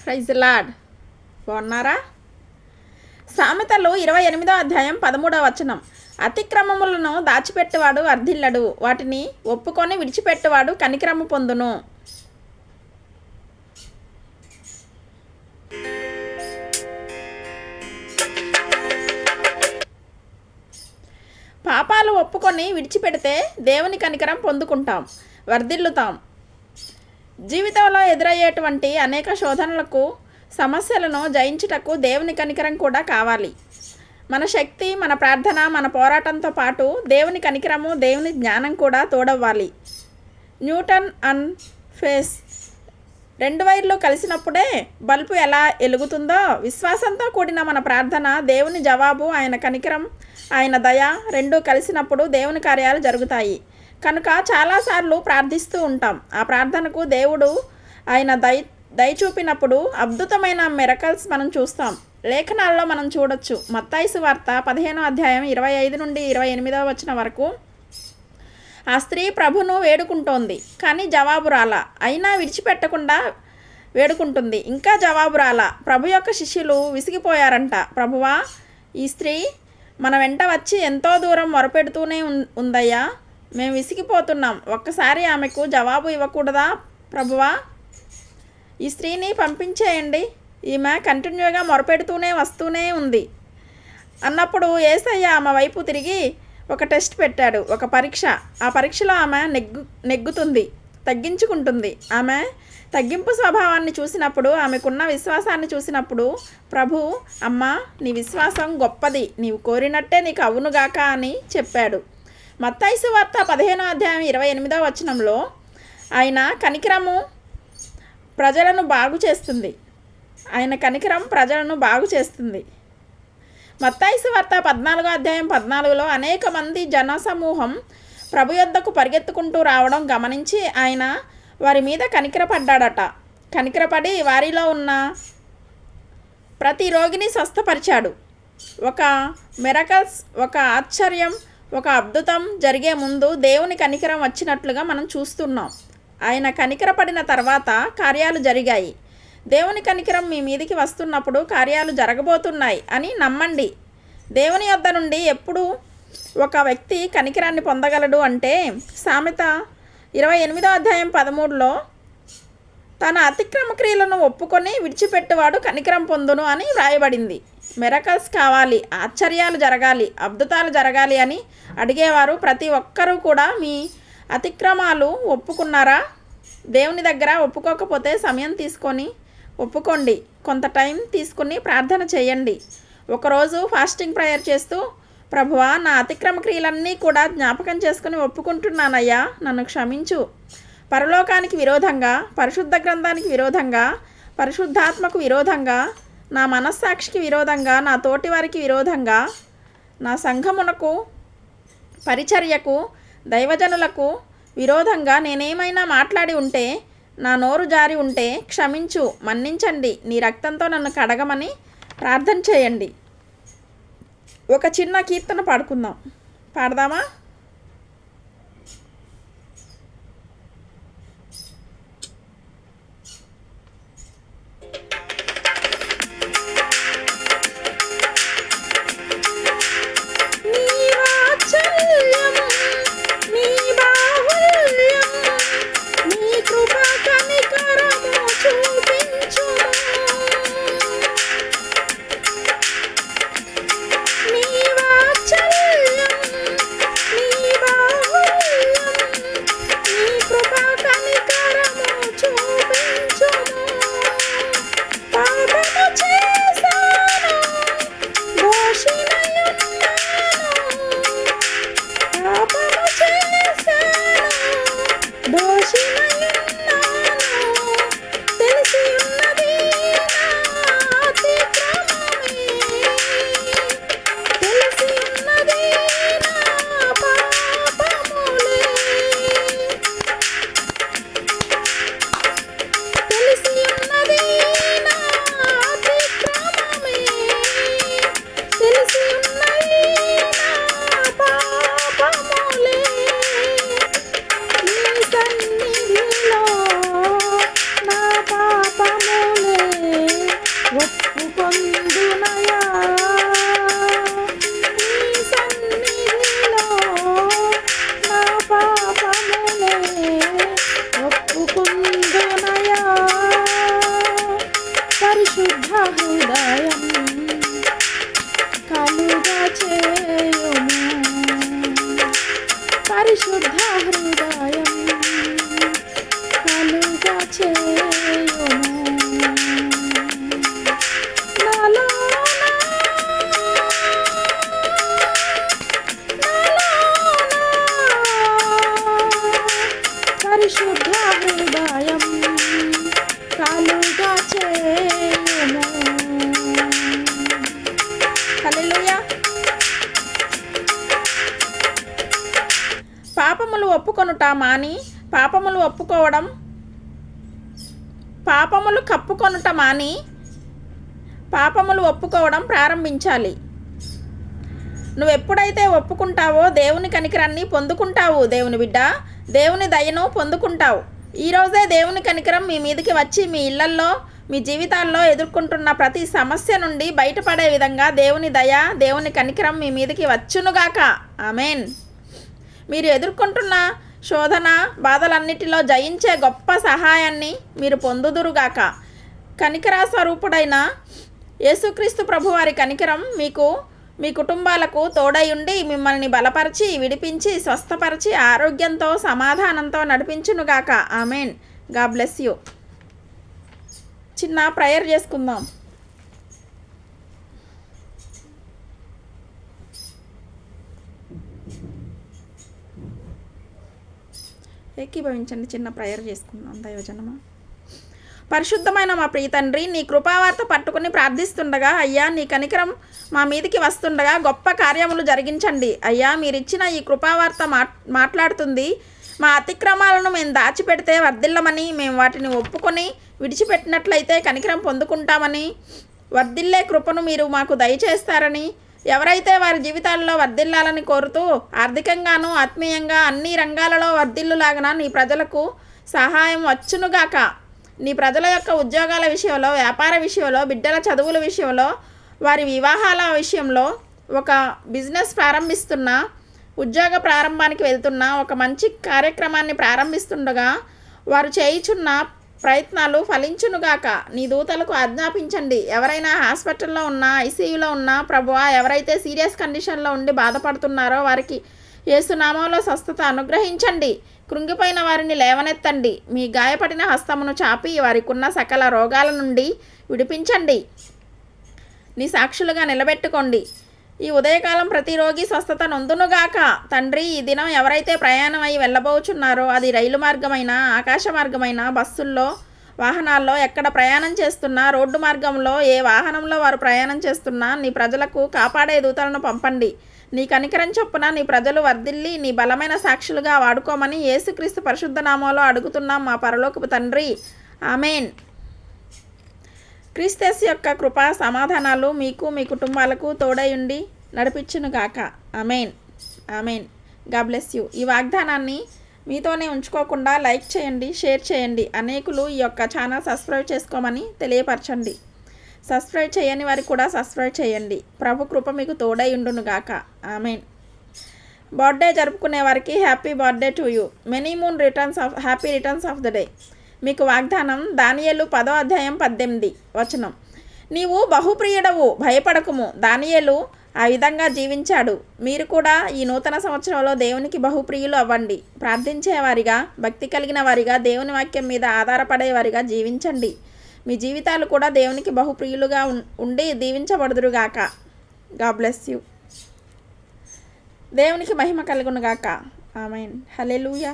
Praise lord. బాగున్నారా? సామెతలు 28వ అధ్యాయం 13వ వచనం. అతిక్రమములను దాచిపెట్టువాడు వర్ధిల్లడు, వాటిని ఒప్పుకొని విడిచిపెట్టువాడు కనికరము పొందును. పాపాలు ఒప్పుకొని విడిచిపెడితే దేవుని కనికరం పొందుకుంటాం, వర్ధిల్లుతాం. జీవితంలో ఎదురయ్యేటువంటి అనేక శోధనలకు, సమస్యలను జయించుటకు దేవుని కనికరం కూడా కావాలి. మన శక్తి, మన ప్రార్థన, మన పోరాటంతో పాటు దేవుని కనికరము, దేవుని జ్ఞానం కూడా తోడవ్వాలి. న్యూటన్ అండ్ ఫేస్ రెండు వైర్లు కలిసినప్పుడే బల్బు ఎలా ఎలుగుతుందో, విశ్వాసంతో కూడిన మన ప్రార్థన, దేవుని జవాబు, ఆయన కనికరం, ఆయన దయ రెండూ కలిసినప్పుడు దేవుని కార్యాలు జరుగుతాయి. కనుక చాలాసార్లు ప్రార్థిస్తూ ఉంటాం. ఆ ప్రార్థనకు దేవుడు ఆయన దయ చూపినప్పుడు అద్భుతమైన మిరకల్స్ మనం చూస్తాం. లేఖనాల్లో మనం చూడొచ్చు. మత్తయి సువార్త 15వ అధ్యాయం 25 నుండి 28వ వచనం వరకు. ఆ స్త్రీ ప్రభును వేడుకుంటోంది, కానీ జవాబు రాలా. అయినా విడిచిపెట్టకుండా వేడుకుంటుంది, ఇంకా జవాబు రాలా. ప్రభు యొక్క శిష్యులు విసిగిపోయారంట. ప్రభువా, ఈ స్త్రీ మన వెంట వచ్చి ఎంతో దూరం మొరపెడుతూనే ఉందయ్యా, మేము విసిగిపోతున్నాం. ఒక్కసారి ఆమెకు జవాబు ఇవ్వకూడదా ప్రభువా? ఈ స్త్రీని పంపించేయండి, ఈమె కంటిన్యూగా మొరపెడుతూనే వస్తూనే ఉంది అన్నప్పుడు యేసయ్య ఆమె వైపు తిరిగి ఒక టెస్ట్ పెట్టాడు, ఒక పరీక్ష. ఆ పరీక్షలో ఆమె నెగ్గుతుంది, తగ్గించుకుంటుంది. ఆమె తగ్గింపు స్వభావాన్ని చూసినప్పుడు, ఆమెకున్న విశ్వాసాన్ని చూసినప్పుడు ప్రభు, అమ్మా, నీ విశ్వాసం గొప్పది, నీవు కోరినట్టే నీకు అవునుగాక అని చెప్పాడు. మత్తయి సువార్త 15వ అధ్యాయం 28వ వచనంలో ఆయన కనికరము ప్రజలను బాగు చేస్తుంది. ఆయన కనికరం ప్రజలను బాగు చేస్తుంది. మత్తయి సువార్త 14వ అధ్యాయం 14లో అనేక మంది జనసమూహం ప్రభు యొద్దకు పరిగెత్తుకుంటూ రావడం గమనించి ఆయన వారి మీద కనికరపడ్డాడట. కనికరపడి వారిలో ఉన్న ప్రతి రోగిని స్వస్థపరిచాడు. ఒక మిరకల్స్, ఒక ఆశ్చర్యం, ఒక అద్భుతం జరిగే ముందు దేవుని కనికరం వచ్చినట్లుగా మనం చూస్తున్నాం. ఆయన కనికరపడిన తర్వాత కార్యాలు జరిగాయి. దేవుని కనికరం మీ మీదికి వస్తున్నప్పుడు కార్యాలు జరగబోతున్నాయి అని నమ్మండి. దేవుని యొద్ద నుండి ఎప్పుడు ఒక వ్యక్తి కనికరాన్ని పొందగలడు అంటే, సామెత 28వ అధ్యాయం 13లో తన అతిక్రమ క్రియలను ఒప్పుకొని విడిచిపెట్టువాడు కనికరం పొందును అని వ్రాయబడింది. మిరకల్స్ కావాలి, ఆశ్చర్యాలు జరగాలి, అద్భుతాలు జరగాలి అని అడిగేవారు ప్రతి ఒక్కరూ కూడా మీ అతిక్రమాలు ఒప్పుకున్నారా? దేవుని దగ్గర ఒప్పుకోకపోతే సమయం తీసుకొని ఒప్పుకోండి. కొంత టైం తీసుకుని ప్రార్థన చేయండి. ఒకరోజు ఫాస్టింగ్ ప్రేయర్ చేస్తూ, ప్రభువా, నా అతిక్రమ క్రియలన్నీ కూడా జ్ఞాపకం చేసుకుని ఒప్పుకుంటున్నానయ్యా, నన్ను క్షమించు. పరలోకానికి విరోధంగా, పరిశుద్ధ గ్రంథానికి విరోధంగా, పరిశుద్ధాత్మకు విరోధంగా, నా మనస్సాక్షికి విరోధంగా, నా తోటి వారికి విరోధంగా, నా సంఘమునకు, పరిచర్యకు, దైవజనులకు విరోధంగా నేనేమైనా మాట్లాడి ఉంటే, నా నోరు జారి ఉంటే క్షమించు, మన్నించండి, నీ రక్తంతో నన్ను కడగమని ప్రార్థన చేయండి. ఒక చిన్న కీర్తన పాడదామా? నీ ఒప్పుకొందునయా నీ సన్నిధిలో నా పాపములే ఒప్పుకొందునయా పరిశుద్ధ హృదయం కలుగా చేయుము పరిశుద్ధ హృదయం కలుగా చేయుము పరిశుద్ధ హృదయం కలుగా చేయుము. హల్లెలూయా. పాపములు ఒప్పుకొనుట మాని పాపములు కప్పుకొనుట మాని పాపములు ఒప్పుకోవడం ప్రారంభించాలి. నువ్వు ఎప్పుడైతే ఒప్పుకుంటావో దేవుని కనికరాన్ని పొందుకుంటావు. దేవుని బిడ్డ, దేవుని దయను పొందుకుంటావు. ఈరోజే దేవుని కనికరం మీ మీదకి వచ్చి మీ ఇళ్లల్లో మీ జీవితాల్లో ఎదుర్కొంటున్న ప్రతి సమస్య నుండి బయటపడే విధంగా దేవుని దయ దేవుని కనికరం మీ మీదకి వచ్చునుగాక. ఆమేన్. మీరు ఎదుర్కొంటున్న శోధన బాధలన్నిటిలో జయించే గొప్ప సహాయాన్ని మీరు పొందుదురుగాక. కనికర స్వరూపుడైన యేసుక్రీస్తు ప్రభువారి కనికరం మీకు మీ కుటుంబాలకు తోడయుండి మిమ్మల్ని బలపరిచి విడిపించి స్వస్థపరిచి ఆరోగ్యంతో సమాధానంతో నడిపించునుగాక. ఆమేన్. God bless you. చిన్న ప్రేయర్ చేసుకుందాం. ఏకీభవించండి. చిన్న ప్రేయర్ చేసుకుందాం. దైవజనమా, పరిశుద్ధమైన మా ప్రియ తండ్రి, నీ కృపావార్త పట్టుకుని ప్రార్థిస్తుండగా అయ్యా నీ కనికరం మా మీదికి వస్తుండగా గొప్ప కార్యములు జరిగించండి. అయ్యా మీరిచ్చిన ఈ కృపావార్త మాట్లాడుతుంది. మా అతిక్రమాలను మేము దాచిపెడితే వర్ధిల్లమని, మేము వాటిని ఒప్పుకొని విడిచిపెట్టినట్లయితే కనికరం పొందుకుంటామని, వర్ధిల్లే కృపను మీరు మాకు దయచేస్తారని, ఎవరైతే వారి జీవితాల్లో వర్ధిల్లాలని కోరుతూ ఆర్థికంగాను ఆత్మీయంగా అన్ని రంగాలలో వర్ధిల్లులాగన నీ ప్రజలకు సహాయం వచ్చునుగాక. నీ ప్రజల యొక్క ఉద్యోగాల విషయంలో, వ్యాపార విషయంలో, బిడ్డల చదువుల విషయంలో, వారి వివాహాల విషయంలో, ఒక బిజినెస్ ప్రారంభిస్తున్న, ఉద్యోగ ప్రారంభానికి వెళ్తున్న, ఒక మంచి కార్యక్రమాన్ని ప్రారంభిస్తుండగా వారు చేయుచున్న ప్రయత్నాలు ఫలించునుగాక. నీ దూతలకు ఆజ్ఞాపించండి. ఎవరైనా హాస్పిటల్లో ఉన్నా, ఐసీయూలో ఉన్నా ప్రభువా, ఎవరైతే సీరియస్ కండిషన్లో ఉండి బాధపడుతున్నారో వారికి యేసునామంలో స్వస్థత అనుగ్రహించండి. కృంగిపోయిన వారిని లేవనెత్తండి. మీ గాయపడిన హస్తమును చాపి వారికి ఉన్న సకల రోగాల నుండి విడిపించండి. నీ సాక్షులుగా నిలబెట్టుకోండి. ఈ ఉదయకాలం ప్రతి రోగి స్వస్థత నొందునుగాక. తండ్రి, ఈ దినం ఎవరైతే ప్రయాణం అయి వెళ్ళబోచున్నారో, అది రైలు మార్గమైన, ఆకాశ మార్గమైన, బస్సుల్లో, వాహనాల్లో ఎక్కడ ప్రయాణం చేస్తున్నా, రోడ్డు మార్గంలో ఏ వాహనంలో వారు ప్రయాణం చేస్తున్నా నీ ప్రజలకు కాపాడే దూతలను పంపండి. నీ కనికరం చొప్పున నీ ప్రజలు వర్ధిల్లి నీ బలమైన సాక్షులుగా వాడుకోమని యేసుక్రీస్తు పరిశుద్ధ నామంలో అడుగుతున్నాం మా పరలోకపు తండ్రి. ఆమేన్. క్రీస్తు యొక్క కృప సమాధానాలు మీకు మీ కుటుంబాలకు తోడయుండి నడిపించునుగాక. Amen. Amen. God bless you. ఈ వాగ్దానాన్ని మీతోనే ఉంచుకోకుండా లైక్ చేయండి, షేర్ చేయండి. అనేకులు ఈ యొక్క ఛానల్ సబ్స్క్రైబ్ చేసుకోమని తెలియపరచండి. సబ్స్క్రైబ్ చేయని వారికి కూడా సబ్స్క్రైబ్ చేయండి. ప్రభు కృప మీకు తోడై ఉండునుగాక. ఆమేన్. బర్త్డే జరుపుకునే వారికి happy birthday to you. Many moon returns of happy returns of the day. మీకు వాగ్దానం దానియేలు 10వ అధ్యాయం 18 వచనం. నీవు బహుప్రియుడవు, భయపడకుము. దానియేలు ఆ విధంగా జీవించాడు. మీరు కూడా ఈ నూతన సంవత్సరంలో దేవునికి బహుప్రియులు అవ్వండి. ప్రార్థించేవారిగా, భక్తి కలిగిన వారిగా, దేవుని వాక్యం మీద ఆధారపడేవారిగా జీవించండి. మీ జీవితాలు కూడా దేవునికి బహుప్రియులుగా ఉండి దీవించబడుదురుగాక. God bless you. దేవునికి మహిమ కలుగునుగాక. ఆమేన్. హల్లెలూయా.